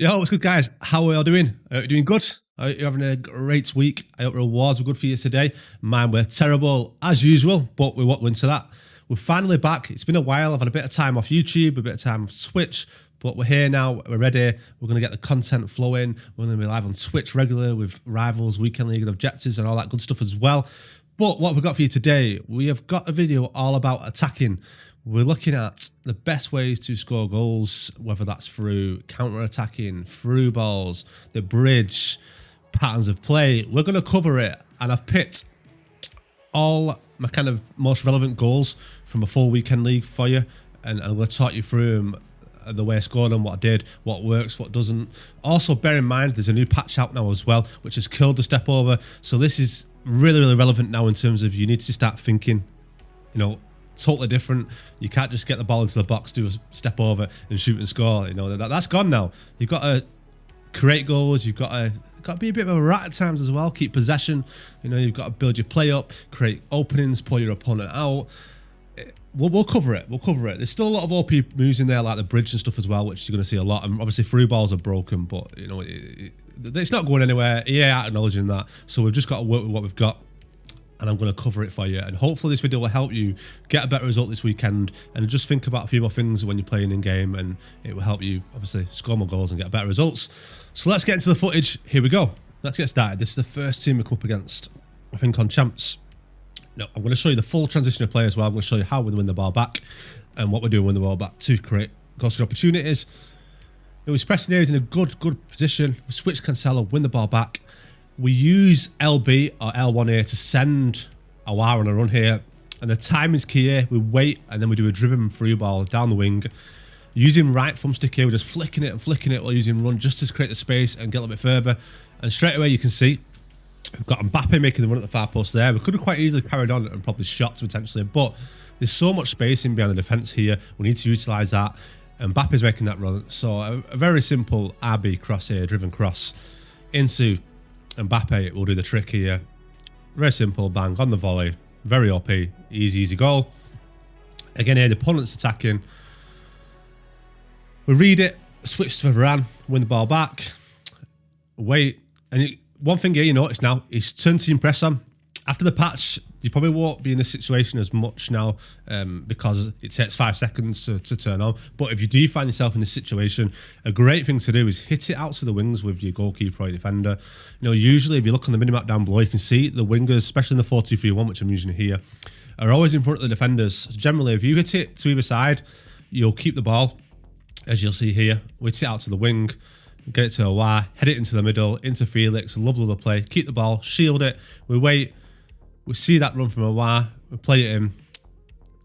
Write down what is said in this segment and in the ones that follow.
Yo, what's good, guys? How are you all doing? Are you doing good? Are you having a great week? I hope rewards were good for you today. Mine were terrible as usual, but we won't go into that. We're finally back. It's been a while. I've had a bit of time off YouTube, a bit of time off Twitch, but we're here now. We're ready. We're going to get the content flowing. We're going to be live on Twitch regular with Rivals, Weekend League and Objectives and all that good stuff as well. But what we've got for you today, we have got a video all about attacking. We're looking at the best ways to score goals, whether that's through counter-attacking, through balls, the bridge, patterns of play. We're going to cover it, and I've picked all my kind of most relevant goals from a full weekend league for you, and I'm going to talk you through them, the way I scored them, what I did, what works, what doesn't. Also, bear in mind, there's a new patch out now as well, which has killed the step over. So this is really, really relevant now in terms of you need to start thinking, you know, totally different. You can't just get the ball into the box, do a step over and shoot and score. You know, that's gone now. You've got to create goals. You've got to be a bit of a rat at times as well. Keep possession. You know, you've got to build your play up, create openings, pull your opponent out. We'll cover it. We'll cover it. There's still a lot of OP moves in there, like the bridge and stuff as well, which you're going to see a lot. And obviously, through balls are broken, but you know, it's not going anywhere. EA aren't acknowledging that, so we've just got to work with what we've got. And I'm going to cover it for you, and hopefully this video will help you get a better result this weekend, and just think about a few more things when you're playing in game, and it will help you obviously score more goals and get better results. So let's get into the footage. Here we go. Let's get started. This is the first team we come up against, I think, on Champs. No, I'm going to show you the full transition of play as well. I'm going to show you how we win the ball back and what we're doing when the ball back to create goals and opportunities. It was pressing areas in a good position. We switch Cancelo, win the ball back. We use LB or L1 here to send a wire on a run here, and the time is key here. We wait, and then we do a driven through ball down the wing. Using right thumbstick here, we're just flicking it while using run just to create the space and get a little bit further. And straight away you can see we've got Mbappe making the run at the far post there. We could have quite easily carried on and probably shot potentially, but there's so much spacing behind the defence here. We need to utilise that. Mbappe's making that run, so a very simple RB cross here, driven cross into Mbappe will do the trick here. Very simple, bang, on the volley. Very OP, easy goal. Again here, the opponent's attacking. We read it, switch to Varane, win the ball back. Wait, and one thing here you notice now is turn team press on. After the patch, you probably won't be in this situation as much now because it takes 5 seconds to turn on. But if you do find yourself in this situation, a great thing to do is hit it out to the wings with your goalkeeper or your defender. You know, usually if you look on the minimap down below, you can see the wingers, especially in the 4-2-3-1, which I'm using here, are always in front of the defenders. Generally, if you hit it to either side, you'll keep the ball, as you'll see here. We hit it out to the wing, get it to Awar, head it into the middle, into Felix, lovely little play, keep the ball, shield it, we wait. We see that run from Awar, we play it in,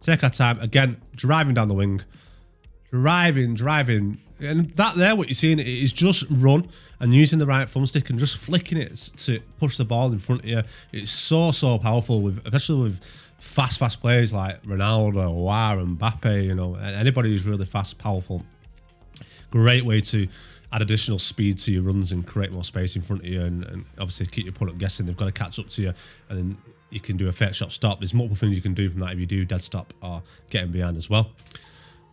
take our time, again, driving down the wing, driving, and that there, what you're seeing, is just run and using the right thumbstick and just flicking it to push the ball in front of you. It's so powerful, especially with fast players like Ronaldo, Awar, and Mbappe, you know, anybody who's really fast, powerful. Great way to add additional speed to your runs and create more space in front of you, and obviously keep your opponent guessing. They've got to catch up to you, and then you can do a fake shot stop. There's multiple things you can do from that if you do dead stop or getting behind as well.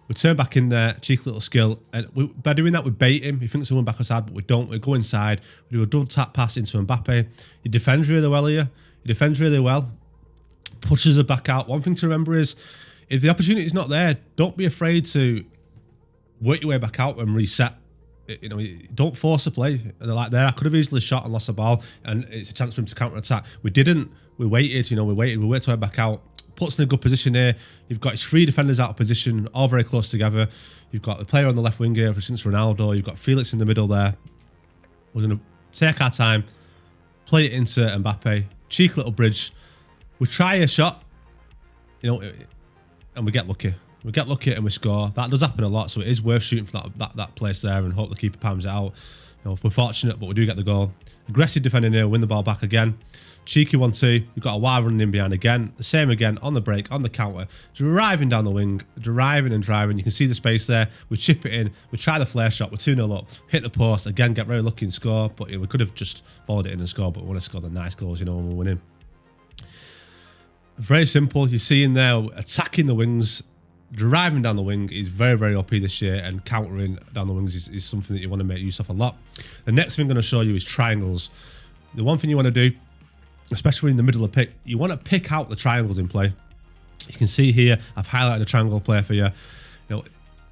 We turn back in there, cheeky little skill, and by doing that we bait him. He thinks we're going back outside, but we don't. We go inside, we do a double tap pass into Mbappe. He defends really well here. He defends really well, pushes it back out. One thing to remember is, if the opportunity is not there, don't be afraid to work your way back out and reset. You know, don't force a play. And they're like there, I could have easily shot and lost the ball, and it's a chance for him to counter attack. We didn't. We waited. You know, we waited to head back out. Puts in a good position here. You've got his 3 defenders out of position, all very close together. You've got the player on the left wing here, for instance, Ronaldo. You've got Felix in the middle there. We're going to take our time, play it into Mbappe. Cheeky little bridge. We try a shot, you know, and we get lucky. We get lucky and we score. That does happen a lot, so it is worth shooting for that place there and hope the keeper palms it out. You know, if we're fortunate, but we do get the goal. Aggressive defending here, win the ball back again. Cheeky 1-2. You've got a wire running in behind again. The same again on the break, on the counter. Driving down the wing, driving. You can see the space there. We chip it in. We try the flare shot. We're 2-0 up. Hit the post. Again, get very lucky and score. But we could have just followed it in and scored, but we want to score the nice goals, you know, when we're winning. Very simple. You see in there, attacking the wings, driving down the wing is very, very OP this year, and countering down the wings is something that you want to make use of a lot. The next thing I'm going to show you is triangles. The one thing you want to do, especially in the middle of the pick, you want to pick out the triangles in play. You can see here, I've highlighted a triangle player for you. You know,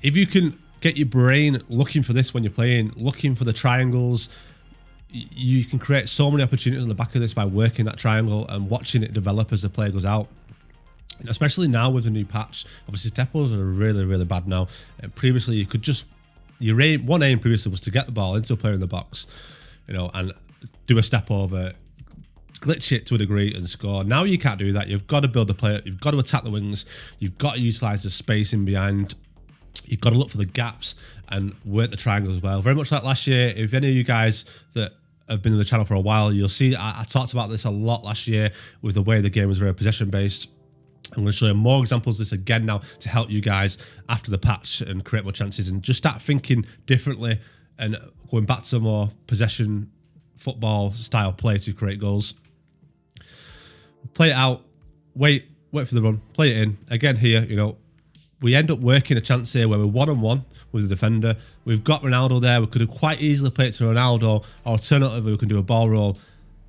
if you can get your brain looking for this when you're playing, looking for the triangles, you can create so many opportunities on the back of this by working that triangle and watching it develop as the player goes out. And especially now with the new patch, obviously step overs are really, really bad now. And previously, you could just, one aim previously was to get the ball into a player in the box, you know, and do a step over, glitch it to a degree and score. Now you can't do that. You've got to build the player. You've got to attack the wings. You've got to utilize the space in behind. You've got to look for the gaps and work the triangles as well. Very much like last year. If any of you guys that have been on the channel for a while, you'll see I talked about this a lot last year with the way the game was very possession based. I'm going to show you more examples of this again now to help you guys after the patch and create more chances and just start thinking differently and going back to more possession football style play to create goals. Play it out, wait for the run, play it in. Again here, you know, we end up working a chance here where we're one-on-one with the defender. We've got Ronaldo there. We could have quite easily played it to Ronaldo, or alternatively we can do a ball roll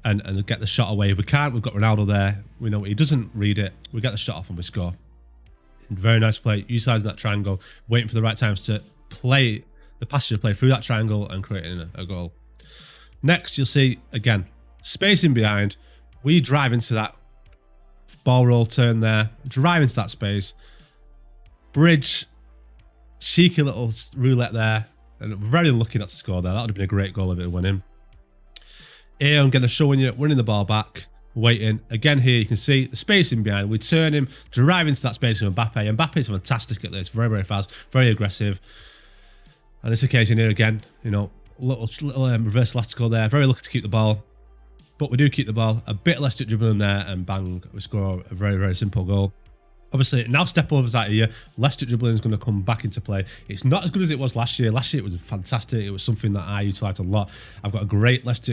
and get the shot away. If we can't, we've got Ronaldo there. We know he doesn't read it. We get the shot off and we score. Very nice play, utilising that triangle, waiting for the right times to play the passer to play through that triangle and creating a goal. Next, you'll see, again, space in behind. We drive into that ball roll turn there, drive into that space, bridge, cheeky little roulette there, and very unlucky not to score there. That would have been a great goal if it had went in. Here I'm going to show you winning the ball back, waiting. Again here you can see the space in behind. We turn him, drive into that space with Mbappe. Mbappe's fantastic at this, very, very fast, very aggressive. On this occasion here again, you know, little reverse elastical there, very lucky to keep the ball. But we do keep the ball, a bit less dribbling there, and bang, we score a very, very simple goal. Obviously, now step overs out of here, less dribbling is going to come back into play. It's not as good as it was last year. Last year it was fantastic. It was something that I utilised a lot. I've got a great left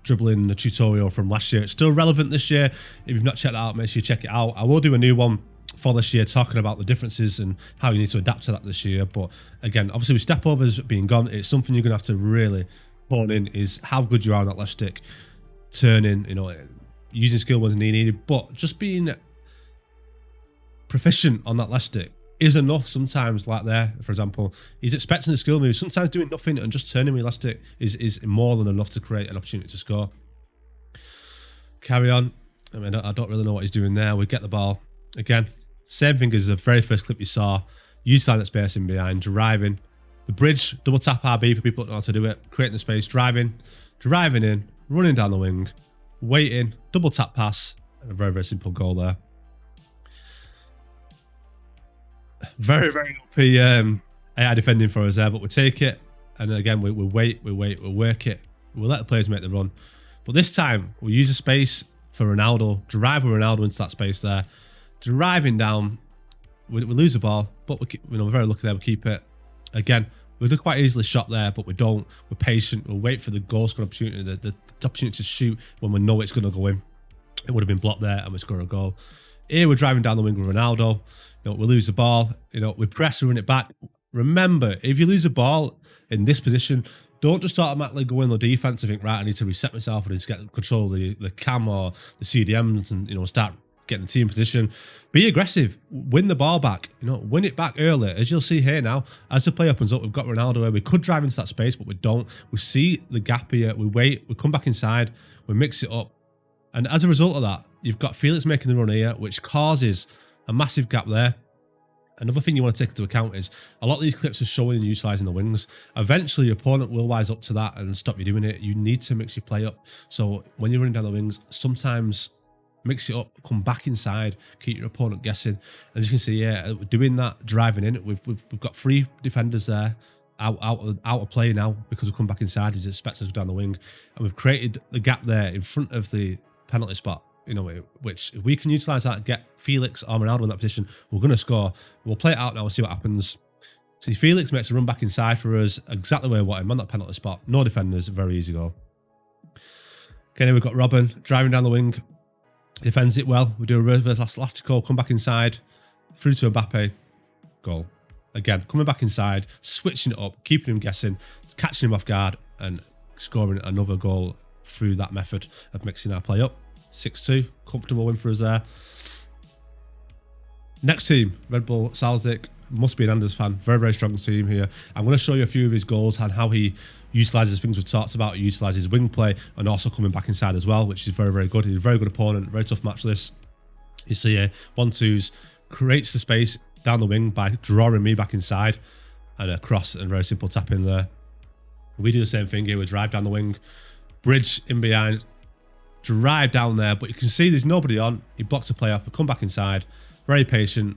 dribbling tutorial from last year. It's still relevant this year. If you've not checked it out, make sure you check it out. I will do a new one for this year talking about the differences and how you need to adapt to that this year. But again, obviously with step overs being gone, it's something you're going to have to really hone in, is how good you are on that left stick, turning, you know, using skill when needed, but just being proficient on that left stick is enough sometimes. Like there, for example, he's expecting a skill move. Sometimes doing nothing and just turning with left stick is more than enough to create an opportunity to score. Carry on. I mean, I don't really know what he's doing there. We get the ball. Again, same thing as the very first clip you saw. Utilising that space in behind, driving. The bridge, double tap RB for people that know how to do it. Creating the space, driving in, running down the wing, waiting, double tap pass, and a very, very simple goal there. Very, very OP AI defending for us there, but we take it, and then again, we wait, we work it. We'll let the players make the run. But this time, we use the space for Ronaldo, drive with Ronaldo into that space there, driving down. We lose the ball, but we're very lucky there, we keep it. Again, we could quite easily shot there, but we don't. We're patient, we'll wait for the goal scoring opportunity, the opportunity to shoot when we know it's going to go in. It would have been blocked there, and we score a goal. Here we're driving down the wing with Ronaldo. You know, we lose the ball. You know, we press, we run it back. Remember, if you lose the ball in this position, don't just automatically go in the defense and think, right, I need to reset myself and just get control of the cam or the CDMs and, you know, start getting the team in position. Be aggressive. Win the ball back. You know, win it back early. As you'll see here now, as the play opens up, we've got Ronaldo here. We could drive into that space, but we don't. We see the gap here. We wait. We come back inside. We mix it up. And as a result of that, you've got Felix making the run here, which causes a massive gap there. Another thing you want to take into account is a lot of these clips are showing and utilising the wings. Eventually, your opponent will wise up to that and stop you doing it. You need to mix your play up. So when you're running down the wings, sometimes mix it up, come back inside, keep your opponent guessing. And as you can see, yeah, doing that, driving in, we've got 3 defenders there out of play now because we've come back inside. He's expected to go down the wing, and we've created the gap there in front of the penalty spot. You know, which if we can utilise that, get Felix or Ronaldo in that position, we're going to score. We'll play it out now and see what happens. See, Felix makes a run back inside for us, exactly where we want him on that penalty spot. No defenders, very easy goal. Okay, then we've got Robin driving down the wing, defends it well. We do a reverse elastical, come back inside, through to Mbappe. goal. Again, coming back inside, switching it up, keeping him guessing, catching him off guard, and scoring another goal through that method of mixing our play up. 6-2, comfortable win for us there. Next team, Red Bull Salzburg. Must be an Anders fan. Very, very strong team here. I'm going to show you a few of his goals and how he utilises things we've talked about. He utilises wing play and also coming back inside as well, which is very, very good. He's a very good opponent. Very tough match this. You see here, 1-2s, creates the space down the wing by drawing me back inside, and a cross and very simple tap in there. We do the same thing here. We drive down the wing, bridge in behind, drive down there, but you can see there's nobody on. He blocks the play off, we come back inside, very patient,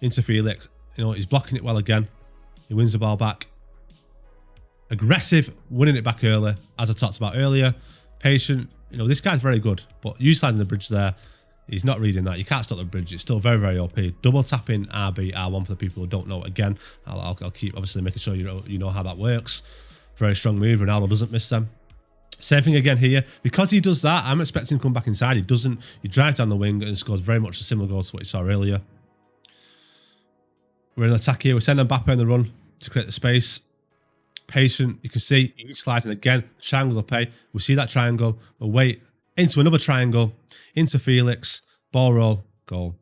into Felix. You know, he's blocking it well again. He wins the ball back. Aggressive, winning it back early, as I talked about earlier. Patient. You know, this guy's very good, but utilising the bridge there, he's not reading that. You can't stop the bridge. It's still very, very OP. Double tapping RB, R1 for the people who don't know it. Again, I'll keep obviously making sure you know how that works. Very strong move. Ronaldo doesn't miss them. Same thing again here. Because he does that, I'm expecting him to come back inside. He doesn't. He drives down the wing and scores very much a similar goal to what you saw earlier. We're in attack here. We send Mbappe on the run to create the space. Patient. You can see he's sliding again. Triangle will pay. We see that triangle. We'll wait. Into another triangle. Into Felix. Ball roll. Goal.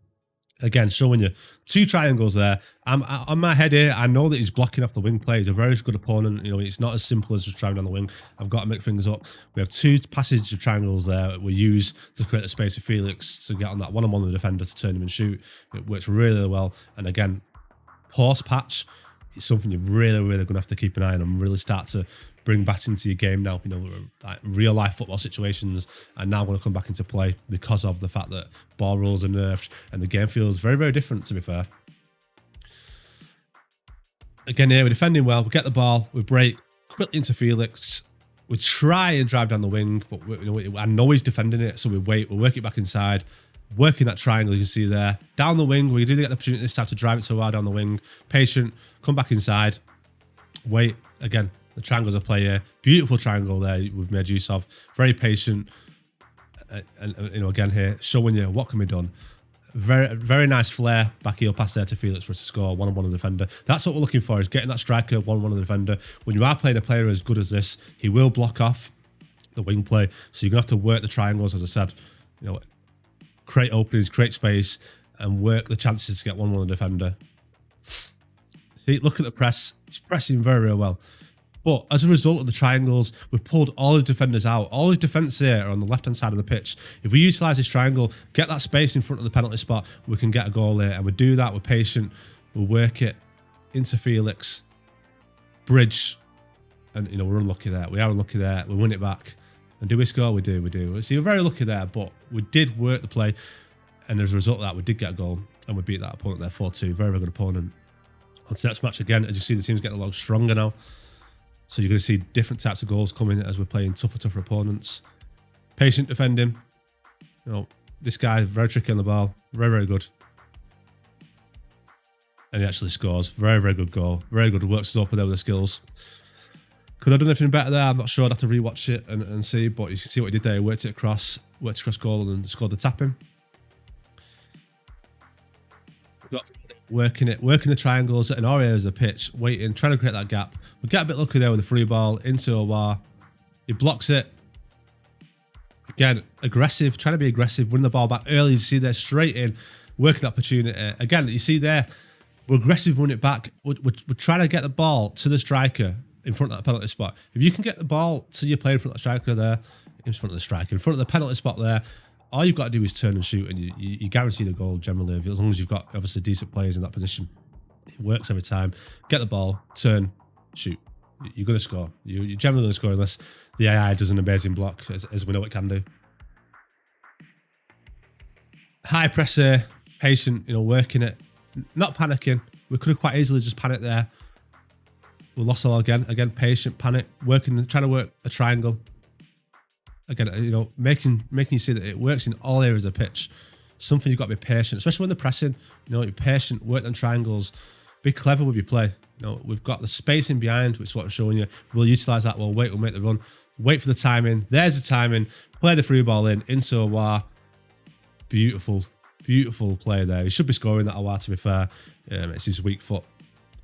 Again, showing you 2 triangles there. I'm on my head here. I know that he's blocking off the wing play. He's a very good opponent. You know, it's not as simple as just driving down the wing. I've got to make things up. We have 2 passages of triangles there that we use to create the space for Felix to get on that one-on-one with the defender to turn him and shoot. It works really, really well. And again, horse patch is something you're really, really going to have to keep an eye on and really start to bring back into your game now. You know, like real life football situations are now going to come back into play because of the fact that ball rules are nerfed and the game feels very, very different, to be fair. Again here, we're defending well. We get the ball, we break quickly into Felix. We try and drive down the wing, but I know he's defending it, so we wait, we work it back inside. Working that triangle, you can see there. Down the wing, we do get the opportunity this time to drive it so hard down the wing. Patient, come back inside. Wait, again, the triangles are play here. Beautiful triangle there we've made use of. Very patient. And you know, again here, showing you what can be done. Very, very nice flare back heel pass there to Felix for us to score one-on-one on the defender. That's what we're looking for, is getting that striker one-on-one on the defender. When you are playing a player as good as this, he will block off the wing play. So you're going to have to work the triangles, as I said. You know, create openings, create space, and work the chances to get one-on-one on the defender. See, look at the press. It's pressing very, very well. But as a result of the triangles, we've pulled all the defenders out. All the defence here are on the left-hand side of the pitch. If we utilise this triangle, get that space in front of the penalty spot, we can get a goal here. And we do that, we're patient, we'll work it into Felix, bridge, and you know, we're unlucky there. We are unlucky there. We win it back. And do we score? We do, we do. See, we're very lucky there, but we did work the play. And as a result of that, we did get a goal. And we beat that opponent there 4-2. Very, very good opponent. On to the next match again, as you see, the team's getting a lot stronger now. So you're going to see different types of goals coming as we're playing tougher opponents. Patient defending. You know, this guy is very tricky on the ball. Very, very good. And he actually scores. Very, very good goal. Very good. Works us up there with the skills. Could have done anything better there? I'm not sure. I'd have to rewatch it and see. But you can see what he did there. He worked it across goal and scored the tapping. Working the triangles in our areas of the pitch, waiting, trying to create that gap. We get a bit lucky there with the free ball into Awar. He blocks it. Again, aggressive, trying to be aggressive, win the ball back early. You see there, straight in, working the opportunity. Again, you see there, we're aggressive, win it back. We're trying to get the ball to the striker in front of that penalty spot. If you can get the ball to your player in front of the striker there, in front of the striker, in front of the penalty spot there, all you've got to do is turn and shoot, and you guarantee the goal generally, as long as you've got obviously decent players in that position. It works every time. Get the ball, turn, shoot. You're going to score. You're generally going to score unless the AI does an amazing block, as we know it can do. High press here, patient, you know, working it, not panicking. We could have quite easily just panicked there. We lost all again. Again, patient, panic, working, trying to work a triangle. Again, you know, making you see that it works in all areas of the pitch. Something you've got to be patient, especially when they're pressing. You know, you're patient, work them triangles, be clever with your play. You know, we've got the space in behind, which is what I'm showing you. We'll utilise that. We'll wait, we'll make the run. Wait for the timing. There's the timing. Play the free ball into Awar. Beautiful Beautiful play there. He should be scoring that a while, to be fair. It's his weak foot.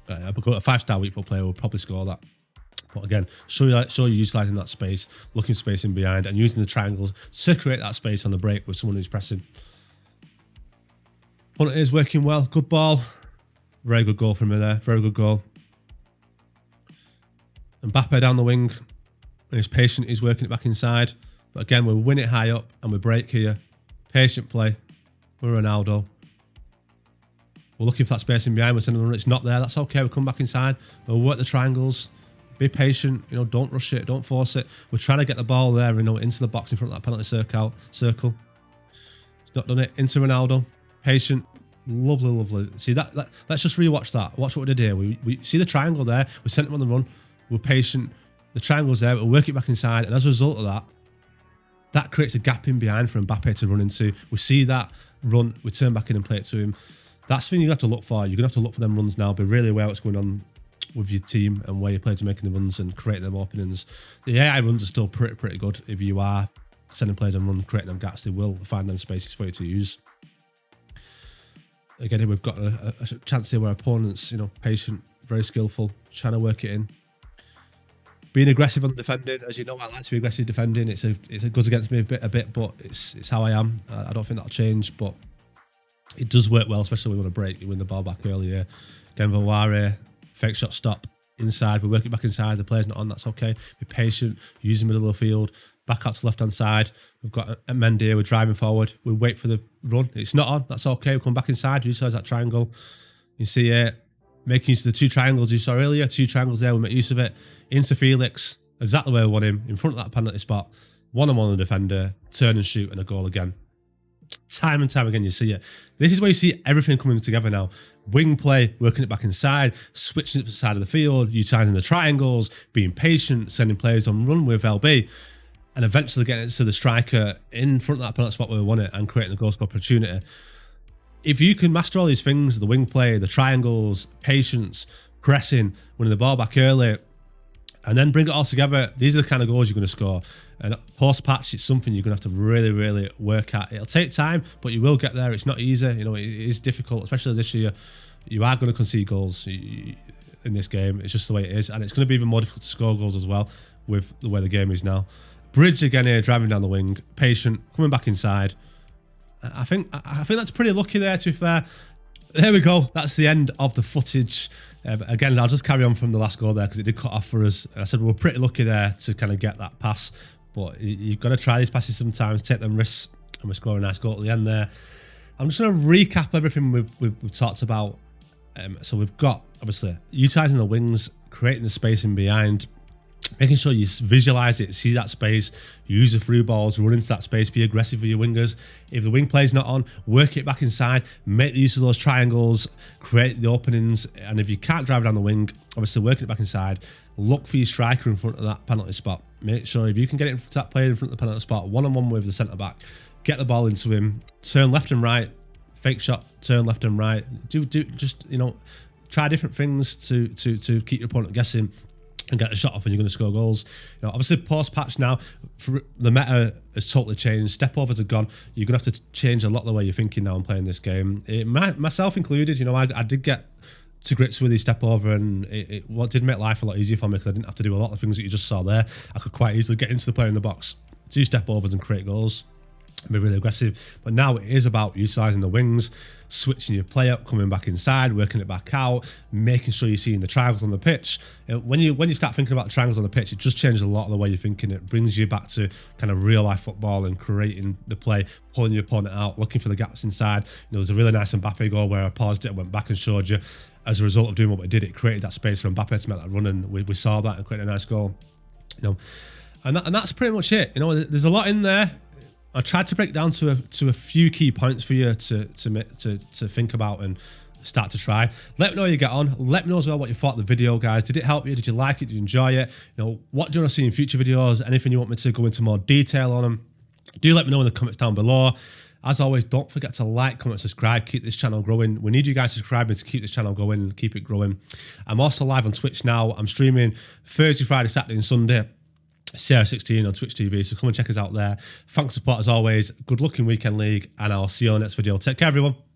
A 5-star weak foot player will probably score that. But again, show you utilising that space, looking space in behind, and using the triangles to create that space on the break with someone who's pressing. Punt is working well. Good ball. Very good goal from him there. Very good goal. Mbappe down the wing. And he's patient. He's working it back inside. But again, we win it high up and we break here. Patient play. We're Ronaldo. We're looking for that space in behind. We're sending the run. It's not there. That's okay. We'll come back inside. We'll work the triangles. Be patient. You know, don't rush it. Don't force it. We're trying to get the ball there, you know, into the box in front of that penalty circle. He's not done it. Into Ronaldo. Patient. Lovely, lovely. See that? Let's just rewatch that. Watch what we did here. We see the triangle there. We sent him on the run. We're patient. The triangle's there. We'll work it back inside. And as a result of that, that creates a gap in behind for Mbappe to run into. We see that run. We turn back in and play it to him. That's the thing you have to look for. You're going to have to look for them runs now. Be really aware what's going on with your team and where your players are making the runs and creating them openings. The AI runs are still pretty good. If you are sending players on run, creating them gaps, they will find them spaces for you to use. Again, we've got a chance here where opponents, you know, patient, very skillful, trying to work it in. Being aggressive on defending, as you know, I like to be aggressive defending. It goes against me a bit, but it's how I am. I don't think that'll change, but it does work well, especially when we want to break. You win the ball back earlier. Again, Valware, fake shot stop inside. We work it back inside. The player's not on. That's okay. Be patient. Use the middle of the field. Back out to the left-hand side. We've got a Mendy here. We're driving forward. We wait for the run. It's not on. That's okay. We come back inside. Utilise that triangle. You see it. Making use of the two triangles you saw earlier. Two triangles there. We make use of it. Into Felix. Exactly where we want him. In front of that penalty spot. One-on-one on the defender. Turn and shoot and a goal again. Time and time again you see it. This is where you see everything coming together now. Wing play, working it back inside, switching it to the side of the field, utilising the triangles, being patient, sending players on run with LB, and eventually getting it to the striker in front of that penalty spot where we want it and creating the goal score opportunity. If you can master all these things, the wing play, the triangles, patience, pressing, winning the ball back early, and then bring it all together, these are the kind of goals you're going to score. And post-patch, it's something you're going to have to really, really work at. It'll take time, but you will get there. It's not easy. You know, it is difficult, especially this year. You are going to concede goals in this game. It's just the way it is. And it's going to be even more difficult to score goals as well with the way the game is now. Bridge again here, driving down the wing. Patient, coming back inside. I think that's pretty lucky there, to be fair. There we go. That's the end of the footage. Again, I'll just carry on from the last goal there because it did cut off for us. I said we were pretty lucky there to kind of get that pass. But you've got to try these passes sometimes, take them risks, and we score a nice goal at the end there. I'm just going to recap everything we've talked about. So we've got, obviously, utilising the wings, creating the space in behind, making sure you visualise it, see that space, use the through balls, run into that space, be aggressive for your wingers. If the wing play's not on, work it back inside, make the use of those triangles, create the openings, and if you can't drive down the wing, obviously working it back inside, look for your striker in front of that penalty spot. Make sure if you can get it to that player in front of the penalty spot, one-on-one with the centre-back, get the ball into him, turn left and right, fake shot, turn left and right. Just, you know, try different things to keep your opponent guessing and get a shot off and you're going to score goals. You know, obviously post-patch now, the meta has totally changed. Step overs are gone. You're going to have to change a lot of the way you're thinking now and playing this game. Myself included, you know, I did get to grips with his step over, and it did make life a lot easier for me because I didn't have to do a lot of things that you just saw there. I could quite easily get into the player in the box, do step overs and create goals, and be really aggressive. But now it is about utilising the wings, switching your play up, coming back inside, working it back out, making sure you're seeing the triangles on the pitch. When you start thinking about the triangles on the pitch, it just changes a lot of the way you're thinking. It brings you back to kind of real life football and creating the play, pulling your opponent out, looking for the gaps inside. There was a really nice Mbappe goal where I paused it and went back and showed you. As a result of doing what we did, it created that space for Mbappe to make that run, and we saw that and created a nice goal. You know, and that's pretty much it. You know, there's a lot in there. I tried to break it down to a few key points for you to think about and start to try. Let me know how you get on. Let me know as well what you thought of the video, guys. Did it help you? Did you like it? Did you enjoy it? You know, what do you want to see in future videos? Anything you want me to go into more detail on them? Do let me know in the comments down below. As always, don't forget to like, comment, subscribe, keep this channel growing. We need you guys subscribing to keep this channel going and keep it growing. I'm also live on Twitch now. I'm streaming Thursday, Friday, Saturday and Sunday. Sarah16 on Twitch TV. So come and check us out there. Thanks for support as always. Good luck in Weekend League, and I'll see you on the next video. Take care, everyone.